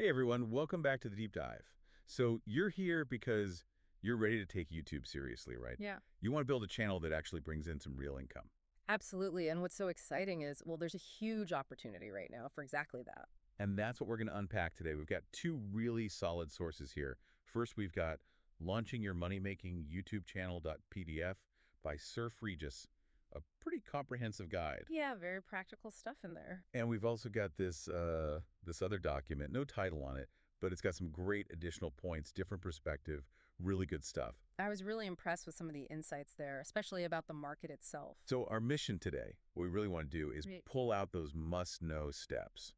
Hey everyone, welcome back to the deep dive. So you're here because you're ready to take YouTube seriously, right? Yeah, You want to build a channel that actually brings in some real income. absolutely. And what's so exciting is, well, there's a huge opportunity right now for exactly that. And that's what we're going to unpack today. We've got two really solid sources here. First, we've got Launching Your Money-Making YouTube Channel.pdf by Surf Regis, a pretty comprehensive guide. Yeah, very practical stuff in there. And we've also got this other document, no title on it, but it's got some great additional points, different perspective, really good stuff. I was really impressed with some of the insights there, especially about the market itself. So our mission today, what we really want to do is Right. pull out those must-know steps.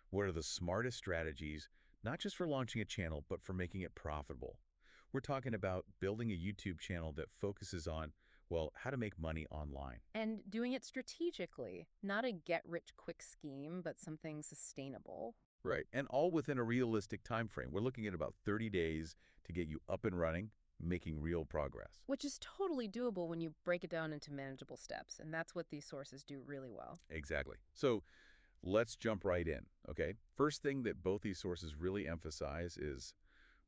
What are the smartest strategies, not just for launching a channel, but for making it profitable? We're talking about building a YouTube channel that focuses on, well, how to make money online. And doing it strategically, not a get-rich-quick scheme, but something sustainable. Right. And all within a realistic time frame. We're looking at about 30 days to get you up and running, making real progress. Which is totally doable when you break it down into manageable steps. And that's what these sources do really well. Exactly. So let's jump right in, okay? First thing that both these sources really emphasize is,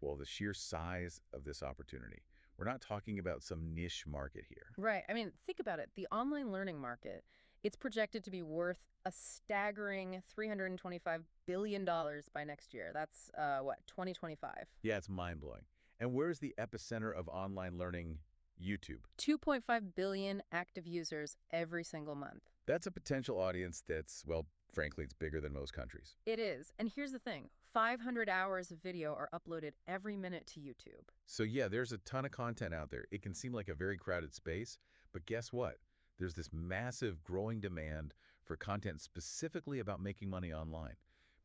well, the sheer size of this opportunity. We're not talking about some niche market here. Right. I mean, think about it. The online learning market, it's projected to be worth a staggering $325 billion by next year. That's, what, 2025? Yeah, it's mind-blowing. And where's the epicenter of online learning? YouTube. 2.5 billion active users every single month. That's a potential audience that's, well, frankly, it's bigger than most countries. It is. And here's the thing. 500 hours of video are uploaded every minute to YouTube. So yeah, there's a ton of content out there. It can seem like a very crowded space, but guess what? There's this massive growing demand for content specifically about making money online.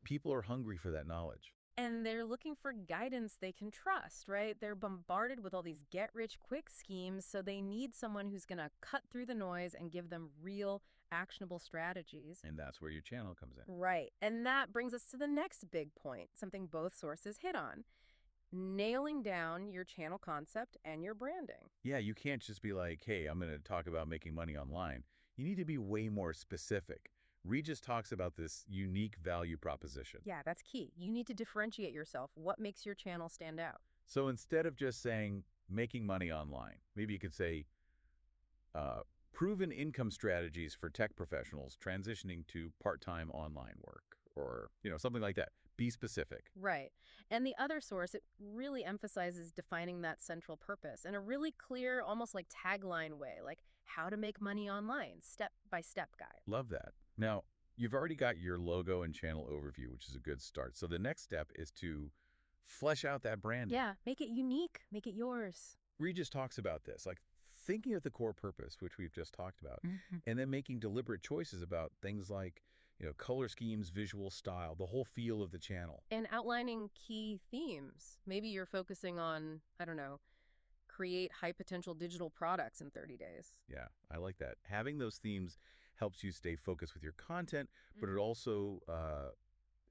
People are hungry for that knowledge. And they're looking for guidance they can trust, right? They're bombarded with all these get-rich-quick schemes, so they need someone who's going to cut through the noise and give them real, actionable strategies. And that's where your channel comes in. Right. And that brings us to the next big point, something both sources hit on: nailing down your channel concept and your branding. Yeah, you can't just be like, hey, I'm going to talk about making money online. You need to be way more specific. Regis talks about this unique value proposition. Yeah, that's key. You need to differentiate yourself. What makes your channel stand out? So instead of just saying making money online, maybe you could say proven income strategies for tech professionals transitioning to part-time online work, or something like that. Be specific. Right. And the other source, it really emphasizes defining that central purpose in a really clear, almost like tagline way, like how to make money online, step-by-step guide. Love that. Now, you've already got your logo and channel overview, which is a good start. So the next step is to flesh out that branding. Yeah, make it unique, make it yours. Regis talks about this, like thinking of the core purpose, which we've just talked about, Mhm. and then making deliberate choices about things like, color schemes, visual style, the whole feel of the channel. And outlining key themes. Maybe you're focusing on, I don't know, create high potential digital products in 30 days. Yeah, I like that. Having those themes helps you stay focused with your content, but it also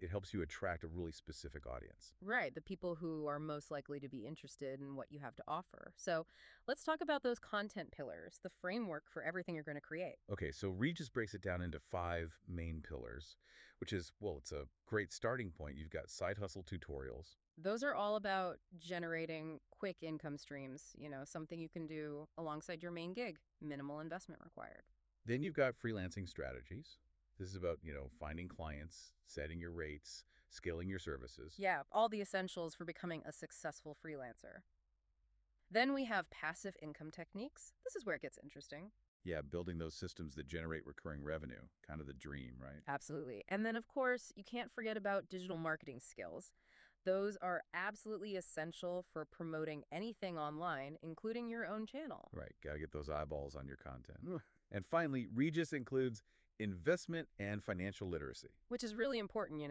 it helps you attract a really specific audience. Right, the people who are most likely to be interested in what you have to offer. So let's talk about those content pillars, the framework for everything you're going to create. Okay, so Regis breaks it down into 5 main pillars, which is, well, it's a great starting point. You've got side hustle tutorials. Those are all about generating quick income streams, something you can do alongside your main gig, minimal investment required. Then you've got freelancing strategies. This is about, finding clients, setting your rates, scaling your services. Yeah, all the essentials for becoming a successful freelancer. Then we have passive income techniques. This is where it gets interesting. Yeah, building those systems that generate recurring revenue, kind of the dream, right? Absolutely. And then, of course, you can't forget about digital marketing skills. Those are absolutely essential for promoting anything online, including your own channel. Right, got to get those eyeballs on your content. And finally, Regis includes investment and financial literacy. Which is really important,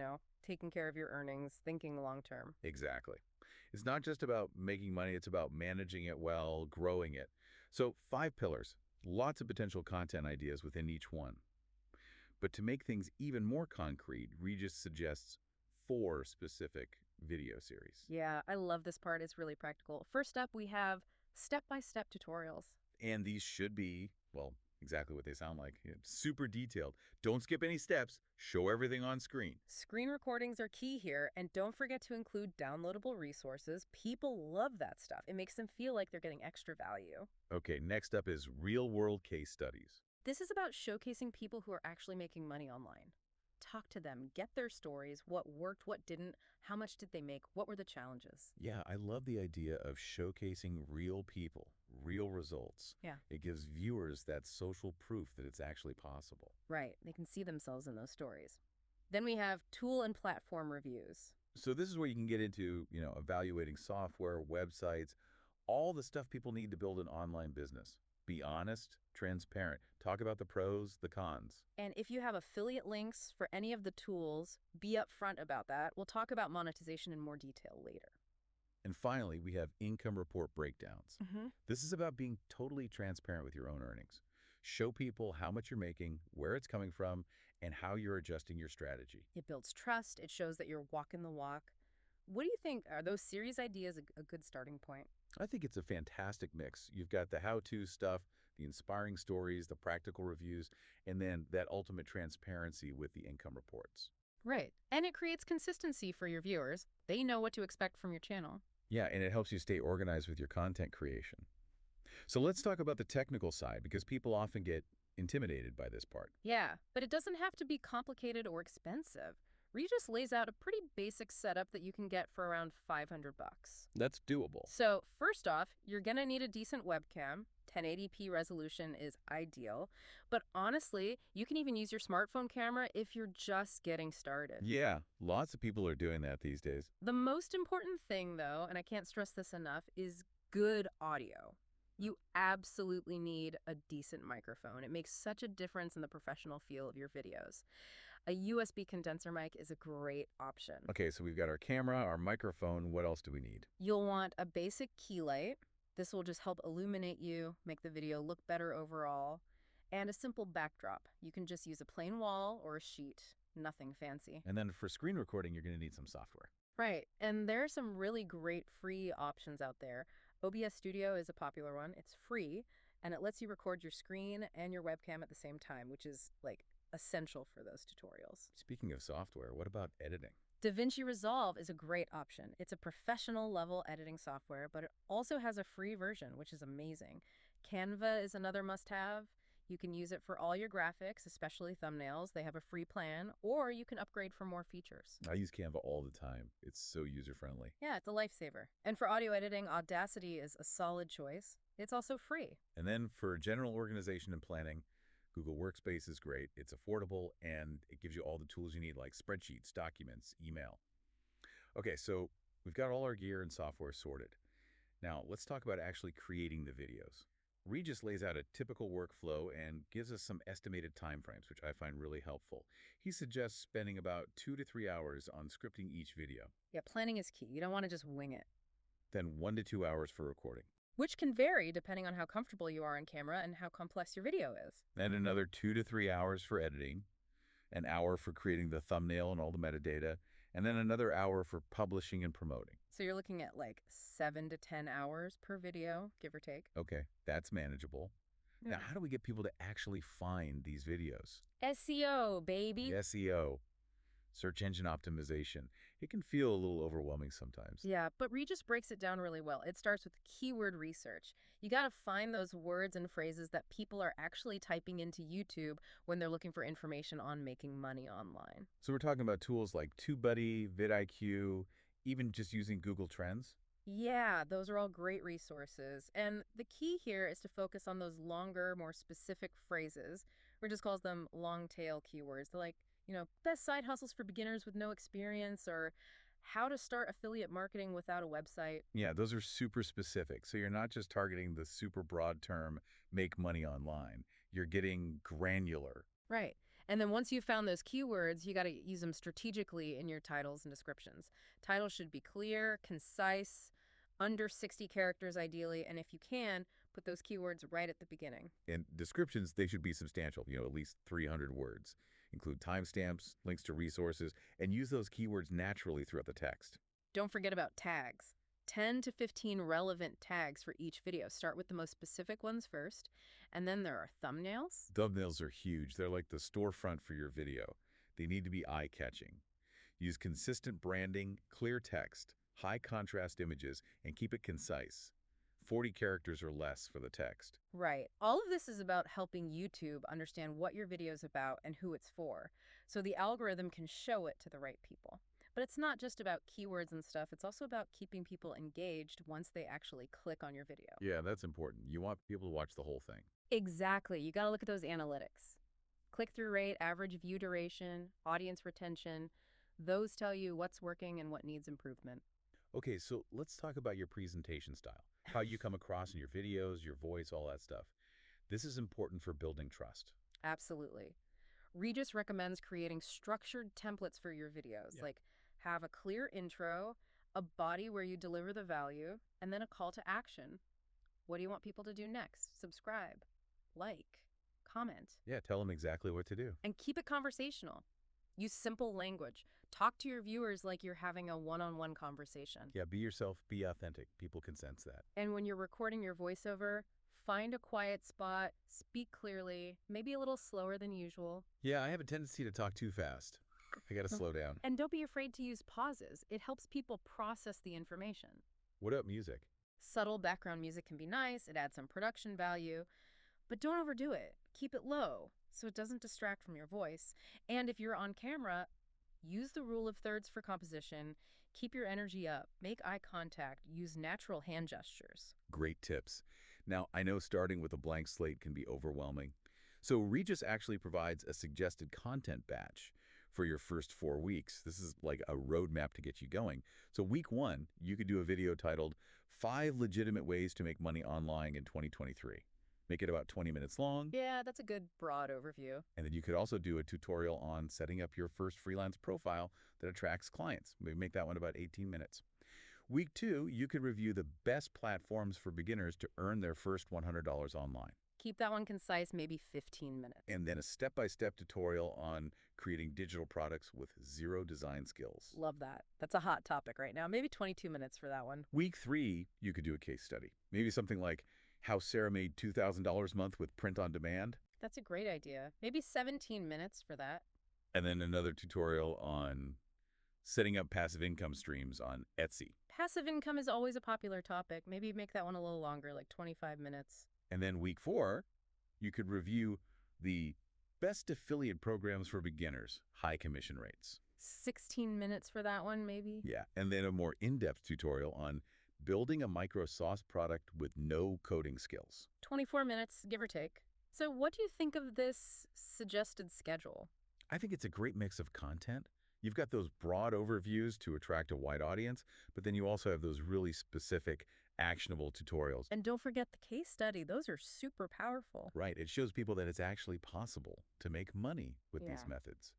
taking care of your earnings, thinking long term. Exactly. It's not just about making money, it's about managing it well, growing it. So 5 pillars, lots of potential content ideas within each one. But to make things even more concrete, Regis suggests 4 specific video series. Yeah, I love this part. It's really practical. First up, we have step-by-step tutorials. And these should be, well, Exactly what they sound like. Yeah, super detailed. Don't skip any steps. Show everything on screen. Screen recordings are key here, and don't forget to include downloadable resources. People love that stuff. It makes them feel like they're getting extra value. Okay, next up is real-world case studies. This is about showcasing people who are actually making money online. Talk to them, get their stories, what worked, what didn't, how much did they make, what were the challenges. Yeah, I love the idea of showcasing real people, real results. Yeah. It gives viewers that social proof that it's actually possible. Right, they can see themselves in those stories. Then we have tool and platform reviews. So this is where you can get into, evaluating software, websites, all the stuff people need to build an online business. Be honest, transparent. Talk about the pros, the cons. And if you have affiliate links for any of the tools, be upfront about that. We'll talk about monetization in more detail later. And finally, we have income report breakdowns. Mm-hmm. This is about being totally transparent with your own earnings. Show people how much you're making, where it's coming from, and how you're adjusting your strategy. It builds trust. It shows that you're walking the walk. What do you think? Are those series ideas a good starting point? I think it's a fantastic mix. You've got the how-to stuff, the inspiring stories, the practical reviews, and then that ultimate transparency with the income reports. Right. And it creates consistency for your viewers. They know what to expect from your channel. Yeah, and it helps you stay organized with your content creation. So let's talk about the technical side because people often get intimidated by this part. Yeah, but it doesn't have to be complicated or expensive. Regis lays out a pretty basic setup that you can get for around 500 bucks. That's doable. So, first off, you're going to need a decent webcam. 1080p resolution is ideal. But honestly, you can even use your smartphone camera if you're just getting started. Yeah, lots of people are doing that these days. The most important thing, though, and I can't stress this enough, is good audio. You absolutely need a decent microphone. It makes such a difference in the professional feel of your videos. A USB condenser mic is a great option. Okay, so we've got our camera, our microphone. What else do we need? You'll want a basic key light. This will just help illuminate you, make the video look better overall. And a simple backdrop. You can just use a plain wall or a sheet. Nothing fancy. And then for screen recording, you're going to need some software. Right, and there are some really great free options out there. OBS Studio is a popular one. It's free, and it lets you record your screen and your webcam at the same time, which is like essential for those tutorials. Speaking of software, what about editing? DaVinci Resolve is a great option. It's a professional level editing software, but it also has a free version, which is amazing. Canva is another must-have. You can use it for all your graphics, especially thumbnails. They have a free plan, or you can upgrade for more features. I use Canva all the time. It's so user-friendly. Yeah, it's a lifesaver. And for audio editing, Audacity is a solid choice. It's also free. And then for general organization and planning, Google Workspace is great. It's affordable, and it gives you all the tools you need, like spreadsheets, documents, email. Okay, so we've got all our gear and software sorted. Now, let's talk about actually creating the videos. Regis lays out a typical workflow and gives us some estimated timeframes, which I find really helpful. He suggests spending about 2 to 3 hours on scripting each video, Yeah, planning is key. You don't want to just wing it, then 1 to 2 hours for recording, which can vary depending on how comfortable you are on camera and how complex your video is. and another 2 to 3 hours for editing, an hour for creating the thumbnail and all the metadata, and then another hour for publishing and promoting. So you're looking at like 7 to 10 hours per video, give or take. Okay, that's manageable. Now, how do we get people to actually find these videos? SEO, baby. The SEO, search engine optimization. It can feel a little overwhelming sometimes. Yeah, but Regis breaks it down really well. It starts with keyword research. You got to find those words and phrases that people are actually typing into YouTube when they're looking for information on making money online. So we're talking about tools like TubeBuddy, vidIQ, even just using Google Trends. Yeah, those are all great resources. And the key here is to focus on those longer, more specific phrases. Regis calls them long tail keywords. They're like, best side hustles for beginners with no experience, or how to start affiliate marketing without a website. Yeah, those are super specific. So you're not just targeting the super broad term, make money online. You're getting granular. Right. And then once you've found those keywords, you got to use them strategically in your titles and descriptions. Titles should be clear, concise, under 60 characters ideally, and if you can, put those keywords right at the beginning. And descriptions, they should be substantial, at least 300 words. Include timestamps, links to resources, and use those keywords naturally throughout the text. Don't forget about tags. 10 to 15 relevant tags for each video. Start with the most specific ones first, and then there are thumbnails. Thumbnails are huge. They're like the storefront for your video. They need to be eye-catching. Use consistent branding, clear text, high contrast images, and keep it concise. 40 characters or less for the text. Right. All of this is about helping YouTube understand what your video is about and who it's for, so the algorithm can show it to the right people. But it's not just about keywords and stuff, it's also about keeping people engaged once they actually click on your video. Yeah, that's important. You want people to watch the whole thing. Exactly. You got to look at those analytics. Click-through rate, average view duration, audience retention. Those tell you what's working and what needs improvement. Okay, so let's talk about your presentation style. How you come across in your videos, your voice, all that stuff. This is important for building trust. Absolutely. Regis recommends creating structured templates for your videos, Yeah. like have a clear intro, a body where you deliver the value, and then a call to action. What do you want people to do next? Subscribe, like, comment, Yeah, tell them exactly what to do. and keep it conversational. Use simple language. Talk to your viewers like you're having a one-on-one conversation. Yeah, be yourself, be authentic. People can sense that. And when you're recording your voiceover, find a quiet spot, speak clearly, maybe a little slower than usual. Yeah, I have a tendency to talk too fast. I gotta slow down. And don't be afraid to use pauses. It helps people process the information. What about music? Subtle background music can be nice, it adds some production value, but don't overdo it. Keep it low so it doesn't distract from your voice. And if you're on camera, use the rule of thirds for composition. Keep your energy up, make eye contact, use natural hand gestures. Great tips. Now, I know starting with a blank slate can be overwhelming. So Regis actually provides a suggested content batch for your first 4 weeks. This is like a roadmap to get you going. So week 1, you could do a video titled 5 Legitimate Ways to Make Money Online in 2023. Make it about 20 minutes long. Yeah, that's a good broad overview. And then you could also do a tutorial on setting up your first freelance profile that attracts clients. Maybe make that one about 18 minutes. Week 2, you could review the best platforms for beginners to earn their first $100 online. Keep that one concise, maybe 15 minutes. And then a step-by-step tutorial on creating digital products with zero design skills. Love that. That's a hot topic right now. Maybe 22 minutes for that one. Week 3, you could do a case study. Maybe something like how Sarah made $2,000 a month with print on demand. That's a great idea. Maybe 17 minutes for that. And then another tutorial on setting up passive income streams on Etsy. Passive income is always a popular topic. Maybe make that one a little longer, like 25 minutes. And then week 4, you could review the best affiliate programs for beginners, high commission rates. 16 minutes for that one, maybe? Yeah, and then a more in-depth tutorial on building a micro-sauce product with no coding skills. 24 minutes, give or take. So what do you think of this suggested schedule? I think it's a great mix of content. You've got those broad overviews to attract a wide audience, but then you also have those really specific, actionable tutorials. And don't forget the case study. Those are super powerful. Right, it shows people that it's actually possible to make money with these Yeah. methods.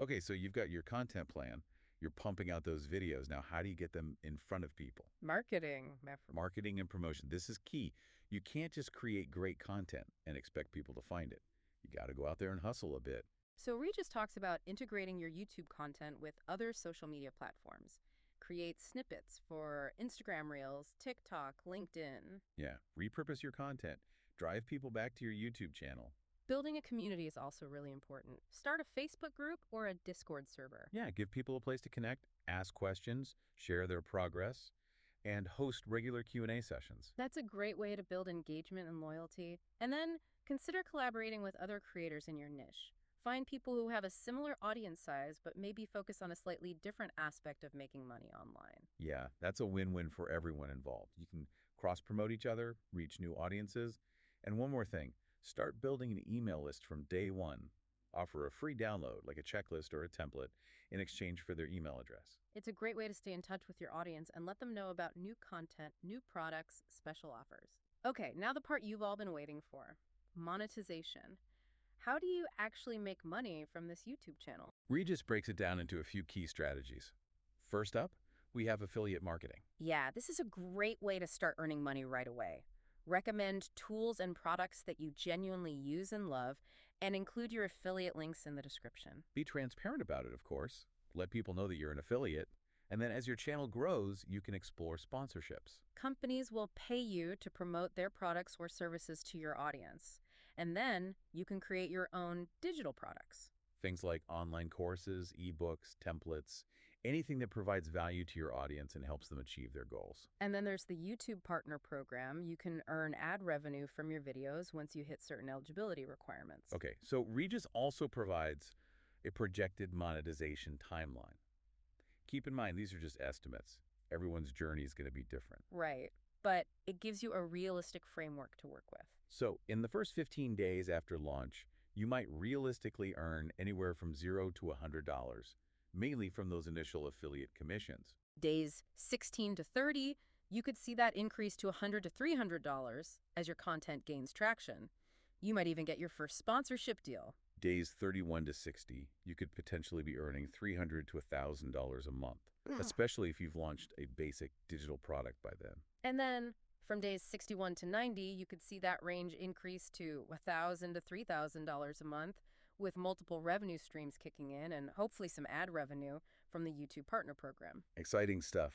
Okay, so you've got your content plan. You're pumping out those videos. Now, how do you get them in front of people? Marketing. Marketing and promotion. This is key. You can't just create great content and expect people to find it. You got to go out there and hustle a bit. So Regis talks about integrating your YouTube content with other social media platforms. Create snippets for Instagram Reels, TikTok, LinkedIn. Yeah, repurpose your content. Drive people back to your YouTube channel. Building a community is also really important. Start a Facebook group or a Discord server. Yeah, give people a place to connect, ask questions, share their progress, and host regular Q&A sessions. That's a great way to build engagement and loyalty. And then consider collaborating with other creators in your niche. Find people who have a similar audience size, but maybe focus on a slightly different aspect of making money online. Yeah, that's a win-win for everyone involved. You can cross-promote each other, reach new audiences. And one more thing, start building an email list from day one. Offer a free download, like a checklist or a template, in exchange for their email address. It's a great way to stay in touch with your audience and let them know about new content, new products, special offers. Okay, now the part you've all been waiting for, monetization. How do you actually make money from this YouTube channel? Regis breaks it down into a few key strategies. First up, we have affiliate marketing. Yeah, this is a great way to start earning money right away. Recommend tools and products that you genuinely use and love, and include your affiliate links in the description. Be transparent about it, of course. Let people know that you're an affiliate, And then as your channel grows, you can explore sponsorships. Companies will pay you to promote their products or services to your audience. And then you can create your own digital products. Things like online courses, ebooks, templates, anything that provides value to your audience and helps them achieve their goals. And then there's the YouTube Partner Program. You can earn ad revenue from your videos once you hit certain eligibility requirements. Okay, so Regis also provides a projected monetization timeline. Keep in mind, these are just estimates. Everyone's journey is going to be different. Right. But it gives you a realistic framework to work with. So in the first 15 days after launch, you might realistically earn anywhere from $0 to $100, mainly from those initial affiliate commissions. Days 16 to 30, you could see that increase to $100 to $300 as your content gains traction. You might even get your first sponsorship deal. Days 31 to 60, you could potentially be earning $300 to $1,000 a month, especially if you've launched a basic digital product by then. And then from days 61 to 90, you could see that range increase to $1,000 to $3,000 a month, with multiple revenue streams kicking in and hopefully some ad revenue from the YouTube Partner Program. Exciting stuff.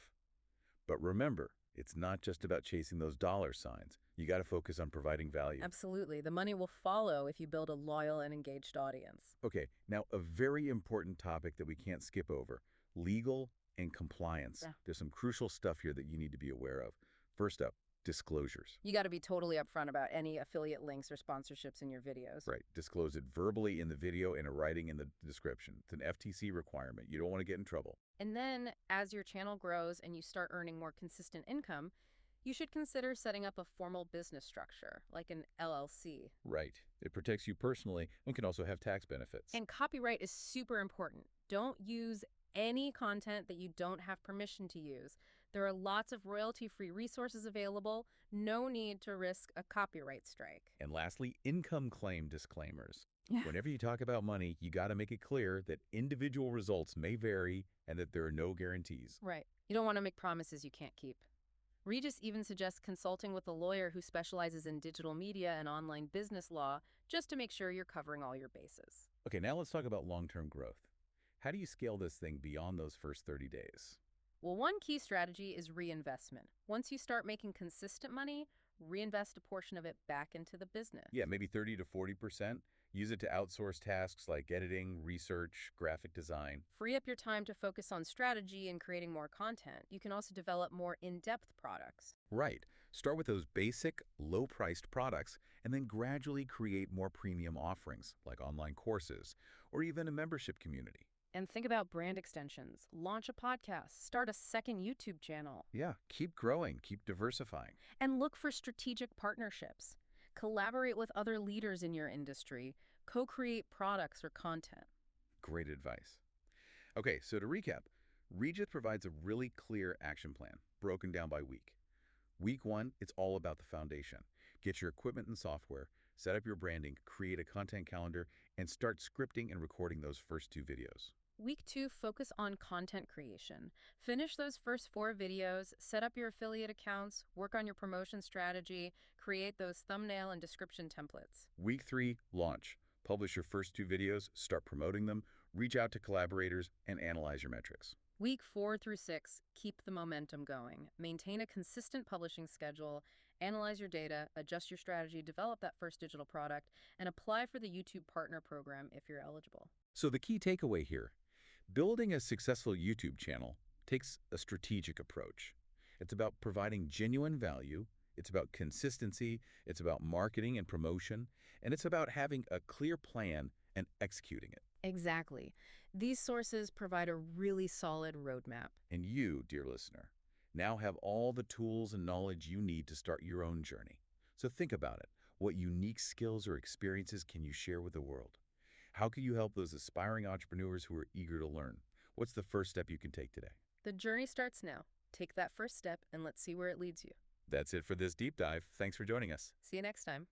But remember, it's not just about chasing those dollar signs. You got to focus on providing value. Absolutely. The money will follow if you build a loyal and engaged audience. Okay, now a very important topic that we can't skip over, legal and compliance. Yeah. There's some crucial stuff here that you need to be aware of. First up, disclosures. You got to be totally upfront about any affiliate links or sponsorships in your videos. Right, disclose it verbally in the video and in writing in the description. It's an FTC requirement. You don't want to get in trouble. And then, as your channel grows and you start earning more consistent income, you should consider setting up a formal business structure, like an LLC. Right. It protects you personally and can also have tax benefits. And copyright is super important. Don't use any content that you don't have permission to use. There are lots of royalty-free resources available. No need to risk a copyright strike. And lastly, income claim disclaimers. Yeah. Whenever you talk about money, you got to make it clear that individual results may vary and that there are no guarantees. Right. You don't want to make promises you can't keep. Regis even suggests consulting with a lawyer who specializes in digital media and online business law just to make sure you're covering all your bases. Okay, now let's talk about long-term growth. How do you scale this thing beyond those first 30 days? Well, one key strategy is reinvestment. Once you start making consistent money, reinvest a portion of it back into the business. Yeah, maybe 30 to 40%. Use it to outsource tasks like editing, research, graphic design. Free up your time to focus on strategy and creating more content. You can also develop more in-depth products. Right. Start with those basic, low-priced products and then gradually create more premium offerings like online courses or even a membership community. And think about brand extensions. Launch a podcast, start a second YouTube channel. Yeah, keep growing, keep diversifying. And look for strategic partnerships. Collaborate with other leaders in your industry. Co-create products or content. Great advice. Okay, so to recap, Regis provides a really clear action plan, broken down by week. Week 1, it's all about the foundation. Get your equipment and software, set up your branding, create a content calendar, and start scripting and recording those first 2 videos. Week 2, focus on content creation. Finish those first 4 videos, set up your affiliate accounts, work on your promotion strategy, create those thumbnail and description templates. Week 3, launch. Publish your first 2 videos, start promoting them, reach out to collaborators, and analyze your metrics. Week 4 through 6, keep the momentum going. Maintain a consistent publishing schedule, analyze your data, adjust your strategy, develop that first digital product, and apply for the YouTube Partner Program if you're eligible. So the key takeaway here, building a successful YouTube channel takes a strategic approach. It's about providing genuine value, it's about consistency, it's about marketing and promotion, and it's about having a clear plan and executing it. Exactly. These sources provide a really solid roadmap. And you, dear listener, now have all the tools and knowledge you need to start your own journey. So think about it. What unique skills or experiences can you share with the world? How can you help those aspiring entrepreneurs who are eager to learn? What's the first step you can take today? The journey starts now. Take that first step and let's see where it leads you. That's it for this deep dive. Thanks for joining us. See you next time.